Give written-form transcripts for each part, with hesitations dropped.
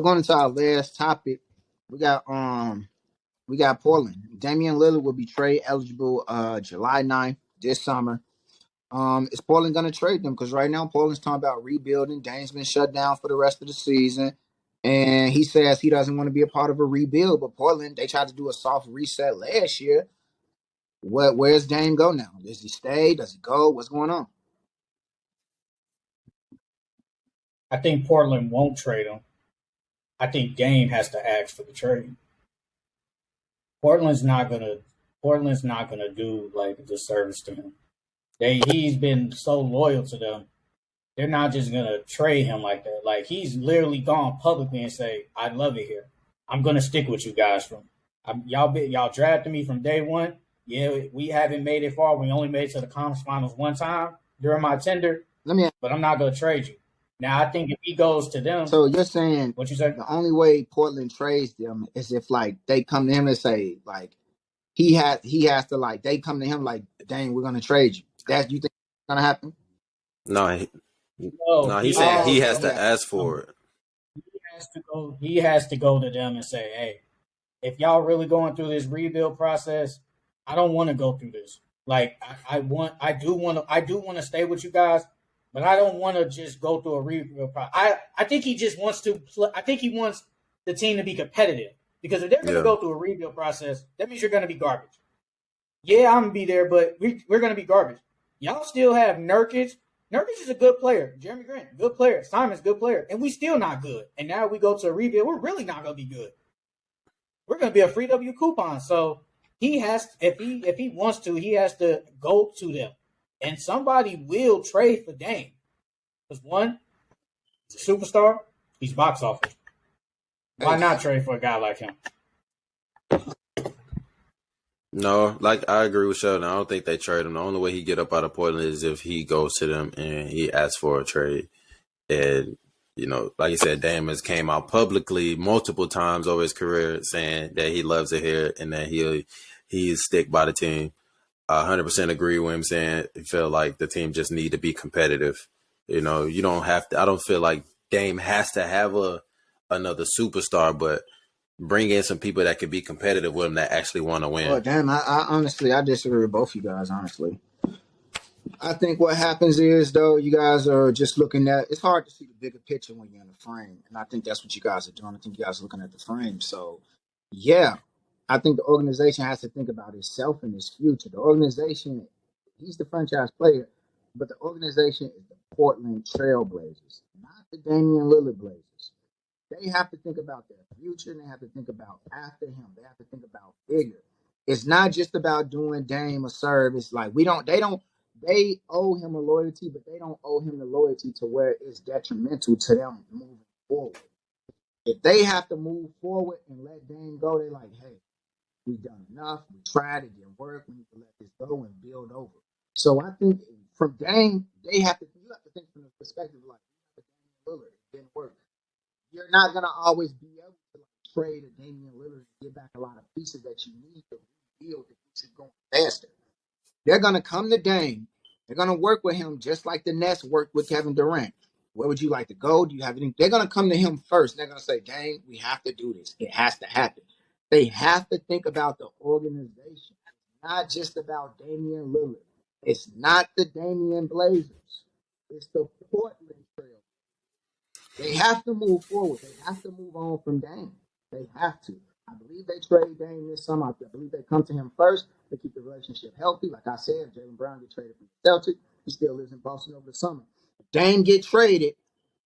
going into our last topic, we got Portland. Damian Lillard will be trade eligible July 9th this summer. Is Portland gonna trade them? Because right now Portland's talking about rebuilding. Dame's been shut down for the rest of the season. And he says he doesn't want to be a part of a rebuild. But Portland, they tried to do a soft reset last year. Where's Dame go now? Does he stay? Does he go? What's going on? I think Portland won't trade him. I think Dame has to ask for the trade. Portland's not gonna do like a disservice to him. He's been so loyal to them. They're not just gonna trade him like that. Like he's literally gone publicly and say, "I love it here. I'm gonna stick with you guys y'all drafted me from day one. Yeah, we haven't made it far. We only made it to the conference finals one time during my tender. But I'm not gonna trade you." Now I think if he goes to them, so you're saying what you say? The only way Portland trades them is if like they come to him and say like he has to like they come to him like, "Dang, we're gonna trade you." That you think is gonna happen? No, he's saying he has to ask for it. He has to go to them and say, "Hey, if y'all really going through this rebuild process, I don't want to go through this. Like I do want to stay with you guys, but I don't want to just go through a rebuild process. I think he just wants to. I think he wants the team to be competitive because if they're going to go through a rebuild process, that means you're going to be garbage. Yeah, I'm gonna be there, but we're going to be garbage. Y'all still have Nurkic. Nurkic is a good player. Jeremy Grant, good player. Simon's good player, and we still not good. And now we go to a rebuild. We're really not going to be good. We're going to be a free W coupon. So he has, if he wants to, he has to go to them, and somebody will trade for Dame. Because one, he's a superstar. He's box office. Why not trade for a guy like him? No, like I agree with Sheldon. I don't think they trade him. The only way he get up out of Portland is if he goes to them and he asks for a trade. And like you said, Dame has came out publicly multiple times over his career saying that he loves it here and that he'll stick by the team. I 100% agree with him saying he felt like the team just need to be competitive. You don't have to. I don't feel like Dame has to have another superstar, but bring in some people that could be competitive with him that actually want to win. Well, damn, I honestly disagree with both you guys. Honestly, I think what happens is though you guys are just looking at. It's hard to see the bigger picture when you're in the frame, and I think that's what you guys are doing. I think you guys are looking at the frame. So, yeah, I think the organization has to think about itself and its future. The organization, he's the franchise player, but the organization is the Portland Trailblazers, not the Damian Lillard Blazers. They have to think about their future, and they have to think about after him. They have to think about bigger. It's not just about doing Dame a service. Like they owe him a loyalty, but they don't owe him the loyalty to where it's detrimental to them moving forward. If they have to move forward and let Dame go, they're like, "Hey, we've done enough. We tried, it didn't work. We need to let this go and build over." So I think from Dame, you have to think from the perspective of like, Damian Lillard, it didn't work. You're not gonna always be able to trade a Damian Lillard and get back a lot of pieces that you need to rebuild to keep it going faster. They're gonna come to Dame. They're gonna work with him just like the Nets worked with Kevin Durant. Where would you like to go? Do you have anything? They're gonna come to him first. They're gonna say, "Dame, we have to do this. It has to happen." They have to think about the organization, not just about Damian Lillard. It's not the Damian Blazers. It's the Portland Trail. They have to move forward. They have to move on from Dame. They have to. I believe they trade Dame this summer. I believe they come to him first to keep the relationship healthy. Like I said, if Jaylen Brown get traded from the Celtics, he still lives in Boston over the summer. If Dame get traded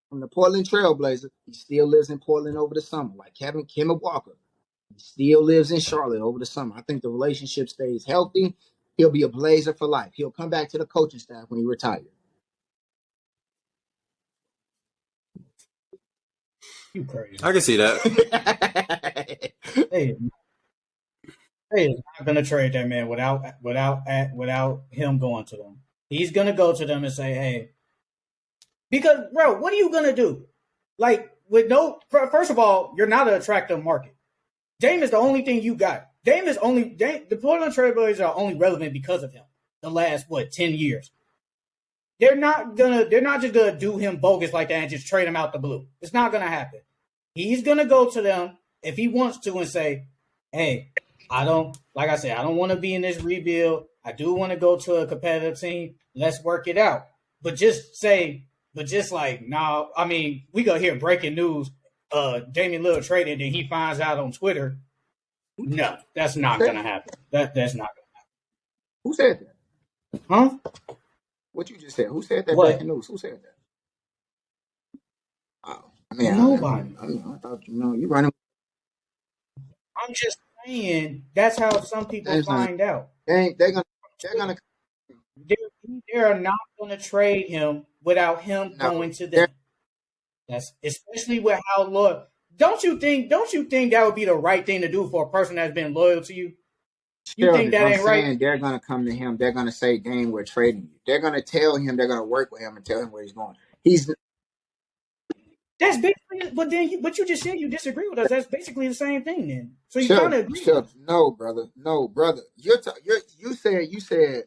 from the Portland Trailblazers, he still lives in Portland over the summer. Like Kemba Walker, he still lives in Charlotte over the summer. I think the relationship stays healthy. He'll be a Blazer for life. He'll come back to the coaching staff when he retires. You crazy. I can see that. They is not going to trade that man without him going to them. He's going to go to them and say, "Hey," because bro, what are you going to do? Like first of all, you're not an attractive market. Dame is the only thing you got. The Portland Trailblazers are only relevant because of him. The last 10 years. They're not just gonna do him bogus like that and just trade him out the blue. It's not gonna happen. He's gonna go to them if he wants to and say, "Hey, I don't want to be in this rebuild. I do want to go to a competitive team. Let's work it out." But just like, no, I mean, we go hear breaking news. Damian Lillard traded, and he finds out on Twitter. No, that's not gonna happen. That's not gonna happen. Who said that? Huh? What you just said? Who said that? What? Breaking news. Who said that? Oh, man, Nobody. I thought you running. I'm just saying that's how some people find out. They're gonna. They're not going to trade him without him going to them. That's especially with how loyal. Don't you think that would be the right thing to do for a person that's been loyal to you? You think that ain't right? They're gonna come to him. They're gonna say, "Dame, we're trading you." They're gonna tell him. They're gonna work with him and tell him where he's going. That's basically. But you just said you disagree with us. That's basically the same thing. Then, so you kind of agree. No, brother. You said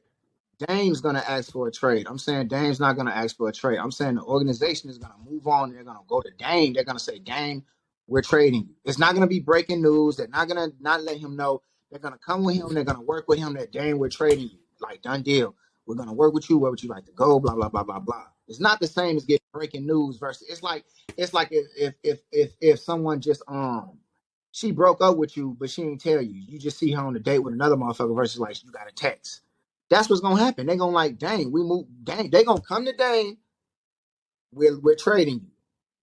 Dame's going to ask for a trade. I'm saying Dame's not going to ask for a trade. I'm saying the organization is going to move on. They're going to go to Dame. They're going to say, "Dame, we're trading you." It's not going to be breaking news. They're not going to not let him know. They're going to come with him. They're going to work with him that, "Dame, we're trading you." Like, done deal. We're going to work with you. Where would you like to go? Blah, blah, blah, blah, blah. It's not the same as getting breaking news versus it's like if someone just she broke up with you, but she didn't tell you. You just see her on a date with another motherfucker versus like you got a text. That's what's gonna happen. They're gonna like, "Dang, we move Dang." They're gonna come to Dang. We're trading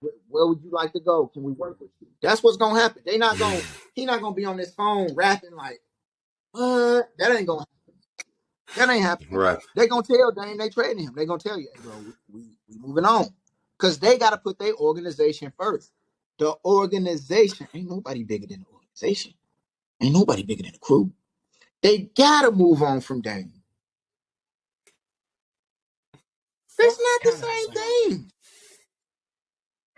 you. Where would you like to go? Can we work with you? That's what's gonna happen. He's not gonna be on this phone rapping like, "What?" That ain't gonna happen. That ain't happening. Right. They're gonna tell Dame they trading him. They're gonna tell you, "Hey, bro, we moving on." Because they gotta put their organization first. The organization, ain't nobody bigger than the organization. Ain't nobody bigger than the crew. They gotta move on from Dame. It's not the same thing.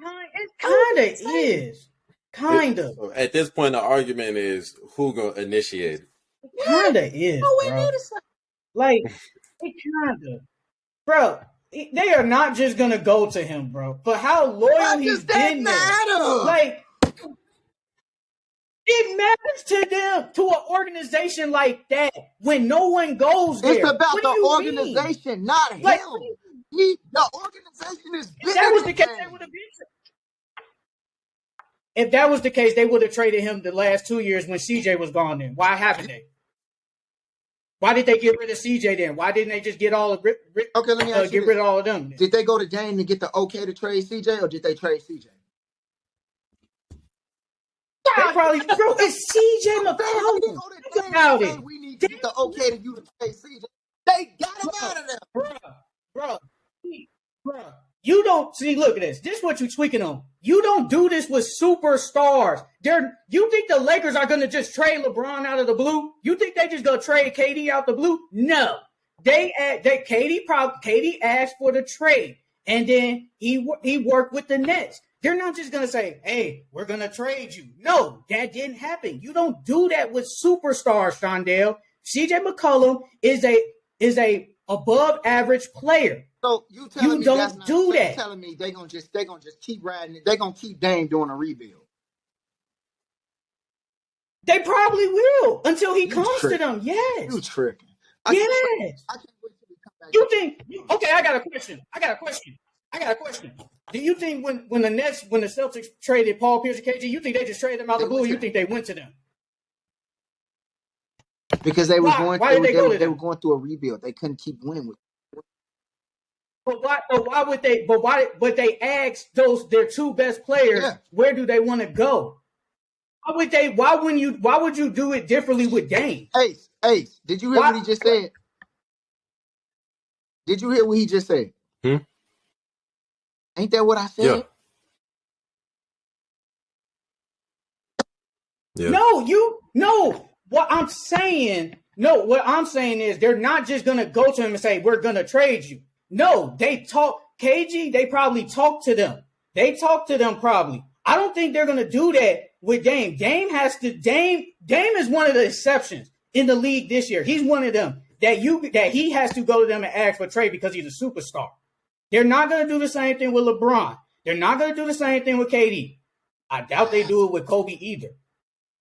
It kind of is. Kind of. So at this point, the argument is who gonna initiate it. It kind of is, bro. Like, it kind of. Bro, they are not just going to go to him, bro. For how loyal he's been there. Like, it matters to them, to an organization like that, when no one goes there. It's about the organization, not him. The organization is bigger. If that was the case, they would have been. If that was the case, they would have traded him the last 2 years when CJ was gone. Then why haven't they? Why did they get rid of CJ then? Why didn't they just get all of Okay, let me ask you get rid of all of them? Then? Did they go to Dame to get the okay to trade CJ, or did they trade CJ? They probably, bro, it's CJ McCollum. Think about it. We need to get the okay to you to trade CJ. They got him out of there, bro. You don't see. Look at this. This is what you tweaking on. You don't do this with superstars. You think the Lakers are gonna just trade LeBron out of the blue? You think they just gonna trade KD out the blue? No. KD asked for the trade, and then he worked with the Nets. They're not just gonna say, "Hey, we're gonna trade you." No, that didn't happen. You don't do that with superstars, Shondale. CJ McCollum is a above average player. So you don't do that. You're telling me they gonna just keep riding it. They gonna keep Dame doing a rebuild. They probably will until he comes to them. Yes. You tripping? Yes. I can't wait till he come back. You think? Okay, I got a question. Do you think when the Celtics traded Paul Pierce and KG, you think they just traded them out the blue? Or you think they went to them? Because they were they were going through a rebuild. They couldn't keep winning with. But why would they? But they asked their two best players, where do they want to go? Why would they? Why would you do it differently with Dame? Ace, did you hear what he just said? Did you hear what he just said? Ain't that what I said? Yeah. No. What I'm saying is they're not just gonna go to him and say, "We're gonna trade you." No, they talk. KG, they probably talk to them. They talk to them probably. I don't think they're gonna do that with Dame. Dame is one of the exceptions in the league this year. He's one of them that he has to go to them and ask for a trade because he's a superstar. They're not gonna do the same thing with LeBron. They're not gonna do the same thing with KD. I doubt they do it with Kobe either.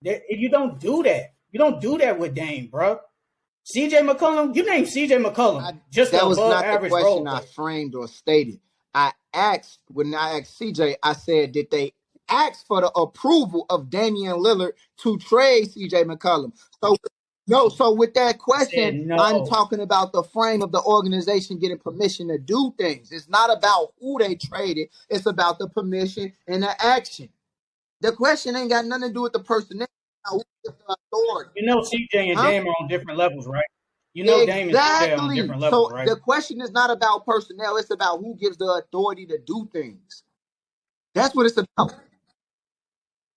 If you don't do that, you don't do that with Dame, bro. CJ McCollum, you named CJ McCollum just that was above not the average question role I player. framed or stated. When I asked CJ, I said, did they ask for the approval of Damian Lillard to trade CJ McCollum? So no, so with that Said question, I'm no. talking about the frame of the organization getting permission to do things. It's not about who they traded, it's about the permission and the action. The question ain't got nothing to do with the personnel. Who gives the authority? You know CJ and Huh? Dame are on different levels, right? You know Dame and CJ are on Exactly. different levels, So right? the question is not about personnel, it's about who gives the authority to do things. That's what it's about.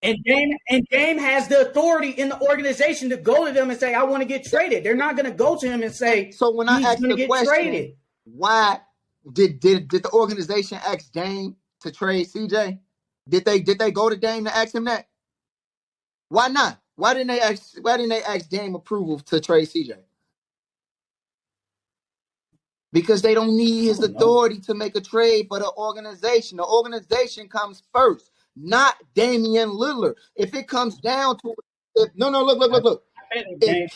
And Dame has the authority in the organization to go to them and say, I want to get traded. They're not going to go to him and say So when I he's asked going to the get question, traded. why did the organization ask Dame to trade CJ? Did they go to Dame to ask him that? Why not? Why didn't they ask Dame approval to trade CJ? Because they don't need his authority to make a trade for the organization. The organization comes first, not Damian Lillard. If it comes down to it, look. If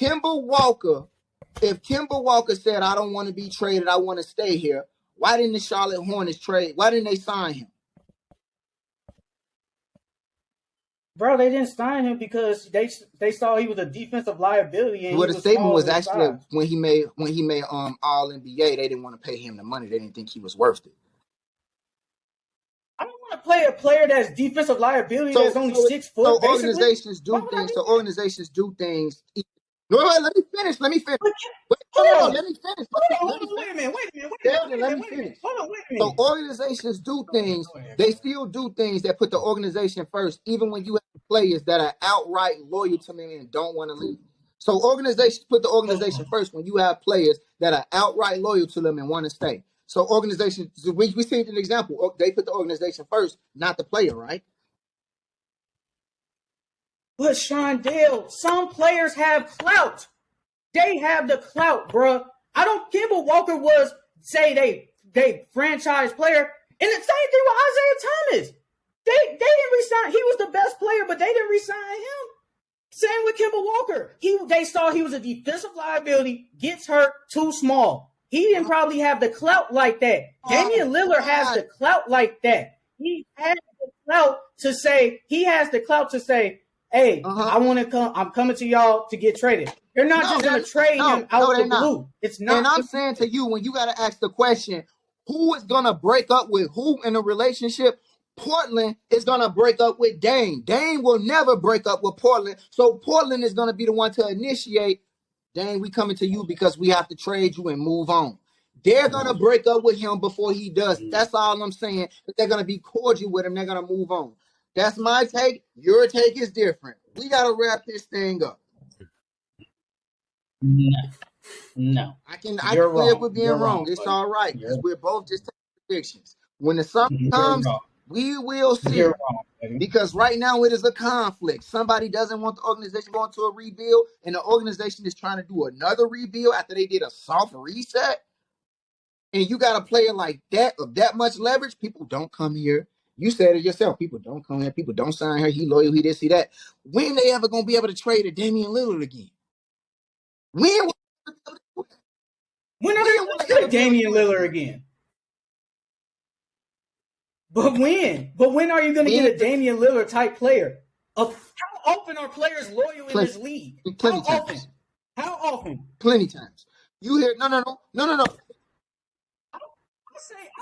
Kemba Walker said, I don't want to be traded, I want to stay here, why didn't the Charlotte Hornets trade? Why didn't they sign him? Bro, they didn't sign him because they saw he was a defensive liability and Well, he the was statement small was in actually size. when he made All NBA, they didn't want to pay him the money. They didn't think he was worth it. I don't want to play a player that's defensive liability that's only 6 foot. So basically. organizations do Why would I things. do So that? organizations do things. No, wait, let me finish. Let me finish. Wait, Hold hold on, on. let me finish. Hold on, wait a minute. Let me finish. Hold on, wait a So minute. organizations do things. They still do things that put the organization first, even when you have players that are outright loyal to me and don't want to leave. So organizations put the organization first when you have players that are outright loyal to them and want to stay. So organizations, we see an example. They put the organization first, not the player, right? But Shondale, some players have clout. They have the clout, bro. Kemba Walker was, say, they franchise player. And the same thing with Isaiah Thomas. They didn't resign. He was the best player, but they didn't resign him. Same with Kemba Walker. They saw he was a defensive liability, gets hurt, too small. He didn't probably have the clout like that. Damian Lillard has the clout like that. He has the clout to say, hey, I want to come. I'm coming to y'all to get traded. They're not just going to trade him out the blue. It's not. And I'm saying to you, when you got to ask the question, who is going to break up with who in a relationship? Portland is going to break up with Dame. Dame will never break up with Portland. So Portland is going to be the one to initiate, Dame, we coming to you because we have to trade you and move on. They're going to break up with him before he does. That's all I'm saying. They're going to be cordial with him. They're going to move on. That's my take. Your take is different. We got to wrap this thing up. No. I can live with being wrong. It's all right because we're both just taking predictions. When the summer comes, we will see. Because right now it is a conflict. Somebody doesn't want the organization going to a rebuild, and the organization is trying to do another rebuild after they did a soft reset. And you got a player like that of that much leverage. People don't come here. You said it yourself. People don't come here. People don't sign here. He loyal. He this, he that. When they ever gonna be able to trade a Damian Lillard again? When are they going to trade Damian Lillard again? But when? But when are you going to get a Damian Lillard type player? How often are players loyal in this league? How often? Plenty times. You hear? No. I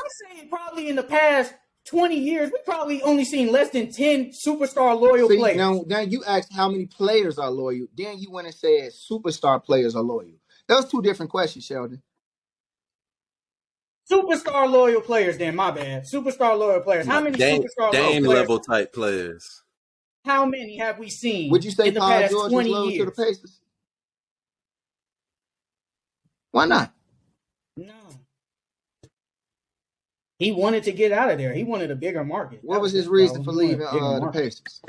say probably in the past 20 years, we probably only seen less than 10 superstar loyal players. Now you asked how many players are loyal. Then you went and said superstar players are loyal. Those two different questions, Sheldon. Superstar loyal players, then my bad. Superstar loyal players. How many superstar Dame loyal level type players? How many have we seen? Would you say in the Paul past George 20 was loyal years? to the Pacers? Why not? No. He wanted to get out of there. He wanted a bigger market. What was his reason for leaving the Pacers?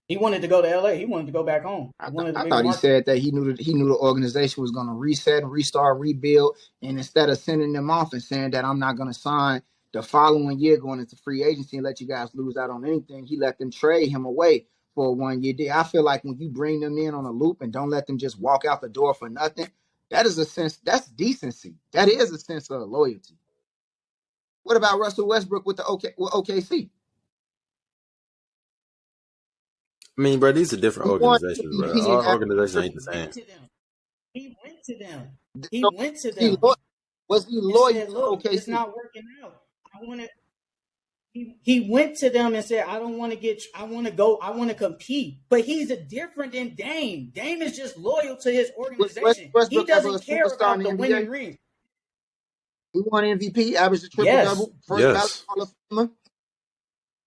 He wanted to go to LA. He wanted to go back home. I thought he said that he knew the organization was going to reset and restart, rebuild, and instead of sending them off and saying that I'm not going to sign The following year, going into free agency and let you guys lose out on anything, he let them trade him away for a 1 year deal. I feel like when you bring them in on a loop and don't let them just walk out the door for nothing, that is a sense, that's decency. That is a sense of loyalty. What about Russell Westbrook with OKC? I mean, bro, these are different He won organizations, bro. MVP and Our average organization ain't He the went same. to them. He went to them. He So went to them was he and loyal said, to "Look, it's OKC? not working out. I want to." He went to them and said, "I don't want to get. I want to go. I want to compete." But he's a different than Dame. Dame is just loyal to his Was organization. He Westbrook ever a doesn't care superstar in about the the winning NBA? ring. He won MVP, averaged a triple Yes, double, first ballot Yes. Hall of Famer.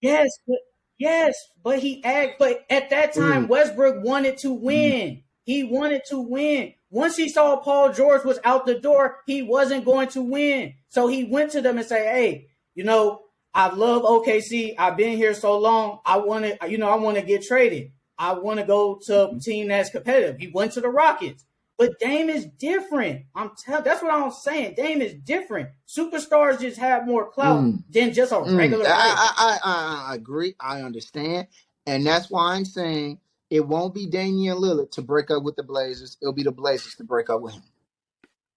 yes, yes. But he act. But at that Mm, time, Westbrook wanted to mm. win. He wanted to win. Once he saw Paul George was out the door, he wasn't going to win. So he went to them and said, "Hey, I love OKC. I've been here so long. I want to, I want to get traded. I want to go to a team that's competitive." He went to the Rockets. But Dame is different. That's what I'm saying. Dame is different. Superstars just have more clout Mm, than just a regular player. I agree. I understand. And that's why I'm saying it won't be Damian Lillard to break up with the Blazers. It'll be the Blazers to break up with him.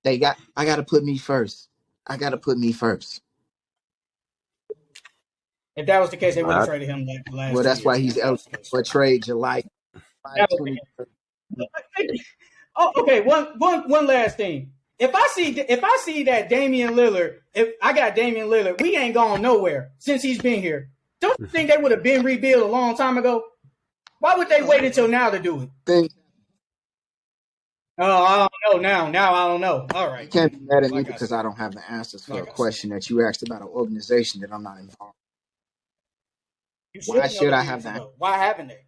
I got to put me first. I got to put me first. If that was the case, they would have I, traded him like the Well, last 2 that's why years. he's If that was eligible the case. for a trade July That was 20. the case. Oh, okay. One last thing. If I see that Damian Lillard, if I got Damian Lillard, we ain't gone nowhere since he's been here. Don't you think they would have been rebuilt a long time ago? Why would they wait until now to do it? Thing. Oh, I don't know now. I don't know. All You right. can't be mad at me Like I because said. I don't have the answers for a Like I said. question that you asked about an organization that I'm not involved. You Why should know should the I have answer, the though. Why haven't they?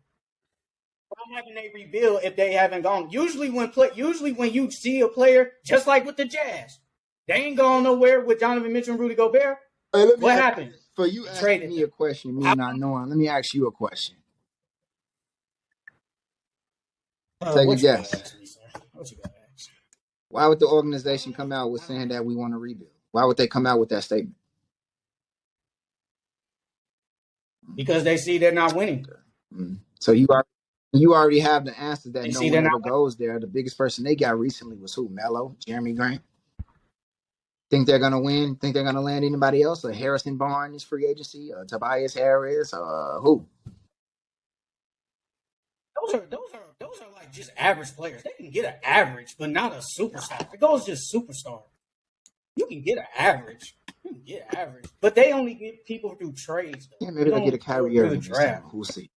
Why haven't they rebuilt if they haven't gone? Usually when you see a player, just like with the Jazz, they ain't gone nowhere with Donovan Mitchell and Rudy Gobert. Hey, let me What ask happened? for you They asking traded me them. a question, me How, not knowing. Let me ask you a question. Take a what you gotta guess. ask me, sir? What you gotta ask? Why would the organization come out with saying that we want to rebuild? Why would they come out with that statement? Because they see they're not winning. So you already have the answer that They no see they're one not ever winning. goes there. The biggest person they got recently was who? Melo, Jeremy Grant. Think they're gonna win? Think they're gonna land anybody else? Or Harrison Barnes free agency? Or Tobias Harris? Who? Those are like just average players. They can get an average, but not a superstar. It goes just superstar. You can get an average. You can get average, but they only get people through trades. Though. Yeah, maybe You they'll get a don't do it Kyrie through the Irving this summer. draft. We'll see.